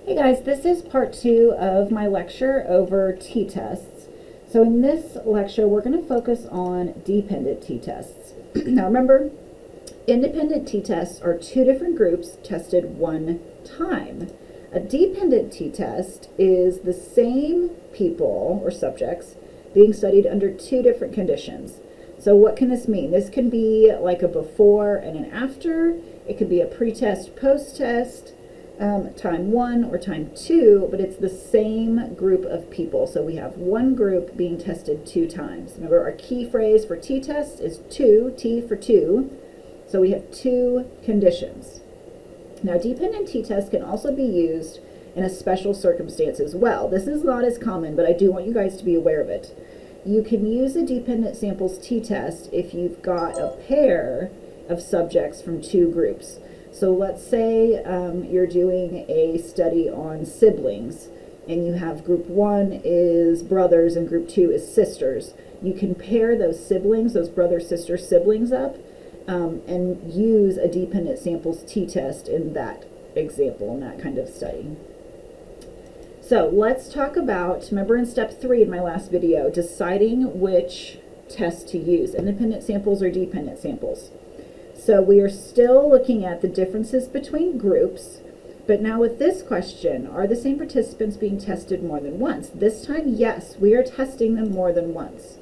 Hey guys, this is part 2 of my lecture over t-tests. So in this lecture, we're going to focus on dependent t-tests. Now remember, independent t-tests are two different groups tested one time. A dependent t-test is the same people or subjects being studied under two different conditions. So what can this mean? This can be like a before and an after. It could be a pre-test, post-test, time 1 or time 2, but it's the same group of people. So we have one group being tested two times. Remember, our key phrase for t-test is two, T for two. So we have two conditions. Now, dependent t-tests can also be used in a special circumstance as well. This is not as common, but I do want you guys to be aware of it. You can use a dependent samples t-test if you've got a pair of subjects from two groups. So let's say you're doing a study on siblings, and you have group 1 is brothers and group 2 is sisters. You can pair those siblings, those brother-sister siblings up, and use a dependent samples t-test in that example, in that kind of study. So let's talk about, remember in step 3 in my last video, deciding which test to use, independent samples or dependent samples. So we are still looking at the differences between groups, but now with this question, are the same participants being tested more than once? This time, yes, we are testing them more than once.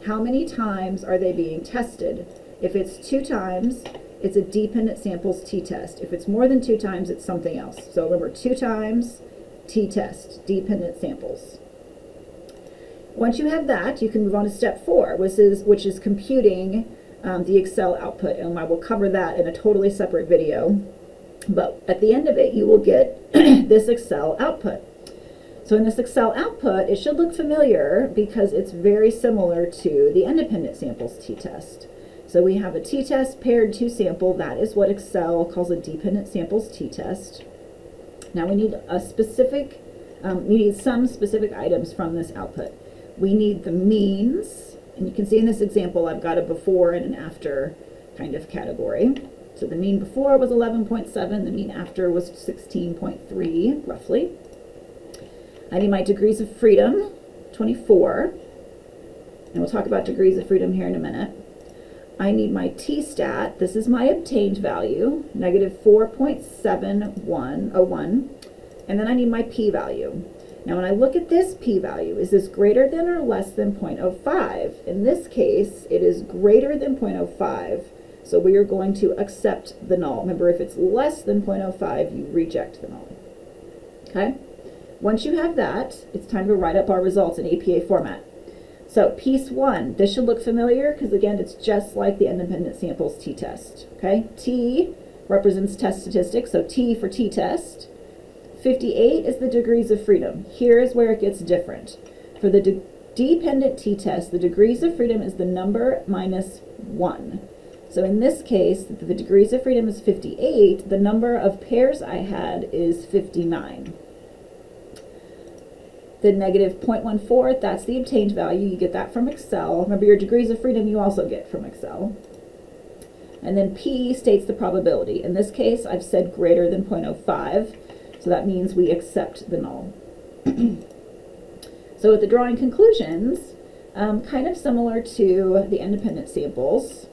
How many times are they being tested? If it's 2 times, it's a dependent samples t-test. If it's more than 2 times, it's something else. So remember, 2 times, t-test, dependent samples. Once you have that, you can move on to step 4, which is computing the Excel output, and I will cover that in a totally separate video. But at the end of it, you will get this Excel output. So in this Excel output, it should look familiar because it's very similar to the independent samples t-test. So we have a t-test paired to sample. That is what Excel calls a dependent samples t-test. Now we need a specific, we need some specific items from this output. We need the means. And you can see in this example, I've got a before and an after kind of category. So the mean before was 11.7, the mean after was 16.3, roughly. I need my degrees of freedom, 24. And we'll talk about degrees of freedom here in a minute. I need my t-stat. This is my obtained value, negative 4.7101. And then I need my p-value. Now when I look at this p-value, is this greater than or less than 0.05? In this case, it is greater than 0.05, so we are going to accept the null. Remember, if it's less than 0.05, you reject the null. Okay? Once you have that, it's time to write up our results in APA format. So piece 1, this should look familiar because again, it's just like the independent samples t-test. Okay? T represents test statistics, so T for t-test. 58 is the degrees of freedom. Here is where it gets different. For the dependent t-test, the degrees of freedom is the number minus 1. So in this case, the degrees of freedom is 58. The number of pairs I had is 59. The negative 0.14, that's the obtained value. You get that from Excel. Remember, your degrees of freedom you also get from Excel. And then P states the probability. In this case, I've said greater than 0.05. So that means we accept the null. So with the drawing conclusions, kind of similar to the independent samples,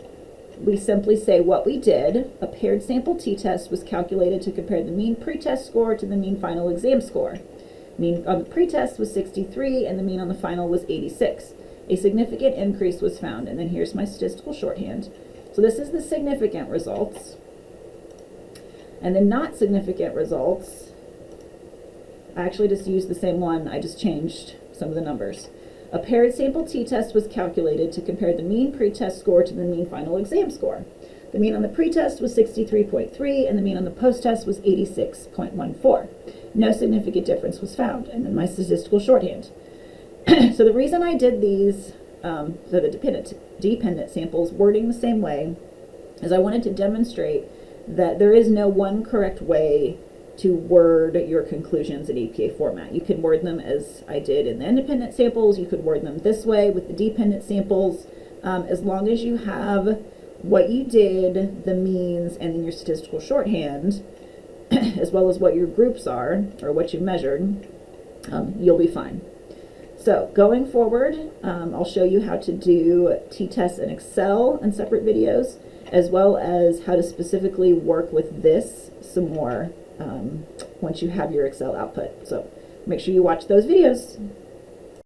we simply say what we did. A paired sample t-test was calculated to compare the mean pretest score to the mean final exam score. Mean on the pretest was 63 and the mean on the final was 86. A significant increase was found, and then here's my statistical shorthand. So this is the significant results. And the not significant results, I actually just used the same one, I just changed some of the numbers. A paired sample t-test was calculated to compare the mean pretest score to the mean final exam score. The mean on the pretest was 63.3 and the mean on the post-test was 86.14. No significant difference was found, and then my statistical shorthand. So the reason I did these, so the dependent samples wording the same way, is I wanted to demonstrate that there is no one correct way to word your conclusions in APA format. You can word them as I did in the independent samples. You could word them this way with the dependent samples. As long as you have what you did, the means, and then your statistical shorthand, as well as what your groups are, or what you've measured, you'll be fine. So going forward, I'll show you how to do t-tests in Excel in separate videos, as well as how to specifically work with this some more once you have your Excel output. So make sure you watch those videos.